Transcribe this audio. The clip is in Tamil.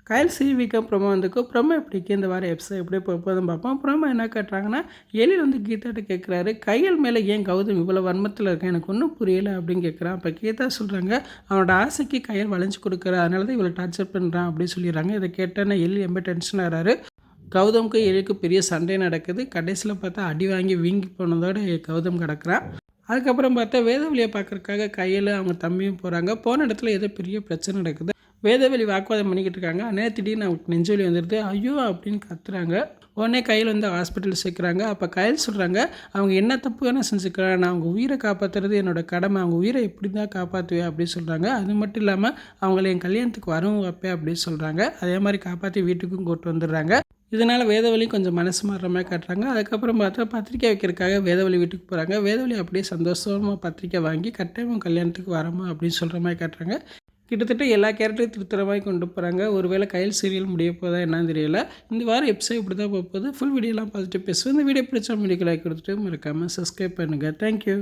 கயல் சிவிக்கும் ப்ரொமோ வந்துக்கும் ப்ரொமோ எப்படிக்கு இந்த வாரம் எபிசோட் எப்படி போகுதுன்னு பார்ப்போம். ப்ரொமோ என்ன கேட்டாங்கன்னா, எழில் வந்து கீதாட்ட கேட்குறாரு, கையல் மேலே ஏன் கௌதம் இவ்வளோ வன்மத்தில் இருக்கேன், எனக்கு ஒன்றும் புரியலை அப்படின்னு கேட்குறான். அப்போ கீதா சொல்கிறாங்க, அவனோட ஆசைக்கு கையல் வளைஞ்சு கொடுக்குற, அதனால தான் இவ்வளோ டார்ச்சர் பண்ணுறான் அப்படின்னு சொல்லிடுறாங்க. இதை கேட்டேன்னா எழில் ரொம்ப டென்ஷன் ஆகிறாரு. கௌதமுக்கு எழிலுக்கு பெரிய சண்டை நடக்குது. கடைசியில் பார்த்தா அடி வாங்கி வீங்கி போனதோட கௌதம் கிடக்குறான். அதுக்கப்புறம் பார்த்தா வேதவழியை பார்க்குறதுக்காக கையில் அவங்க தம்பியும் போகிறாங்க. போன இடத்துல ஏதோ பெரிய பிரச்சனை நடக்குது. வேதவெளி வாக்குவாதம் பண்ணிக்கிட்டு இருக்காங்க. அண்ணே திடீர்னு அவங்களுக்கு நெஞ்சொலி வந்துடுது. ஐயோ அப்படின்னு கத்துறாங்க. உடனே கையில் வந்து ஹாஸ்பிட்டல் சேர்க்குறாங்க. அப்போ கையில் சொல்கிறாங்க, அவங்க என்ன தப்பு வேணால் செஞ்சுக்கிறாங்க, நான் அவங்க உயிரை காப்பாற்றுறது என்னோடய கடமை, அவங்க உயிரை எப்படி தான் காப்பாற்றுவேன் அப்படின்னு சொல்கிறாங்க. அது மட்டும் இல்லாமல் அவங்கள என் கல்யாணத்துக்கு வரவும் வைப்பேன் அப்படின்னு சொல்கிறாங்க. அதே மாதிரி காப்பாற்றி வீட்டுக்கும் கூட்டு வந்துடுறாங்க. இதனால் வேதவழி கொஞ்சம் மனசு மாறுற மாதிரி காட்டுறாங்க. அதுக்கப்புறம் பார்த்தா பத்திரிக்கை வைக்கிறதுக்காக வேதவழி வீட்டுக்கு போகிறாங்க. வேதவழி அப்படியே சந்தோஷமாக பத்திரிக்கை வாங்கி கட்டாயம் கல்யாணத்துக்கு வரமா அப்படின்னு சொல்கிற மாதிரி காட்டுறாங்க. கிட்டத்தட்ட எல்லா கேரக்டரையும் திருத்துற மாதிரி கொண்டு போகிறாங்க. ஒருவேளை கயல் சீரியல் முடிய போதா என்னன்னு தெரியல. இந்த வாரம் எபிசோட் இப்படி தான் போகுது. ஃபுல் வீடியோலாம் பார்த்துட்டு பேசுவேன். இந்த வீடியோ பிடிச்சா வீடியோக்கு லைக் கொடுத்துட்டு மறக்காமல் சப்ஸ்கிரைப் பண்ணுங்கள். தேங்க்யூ.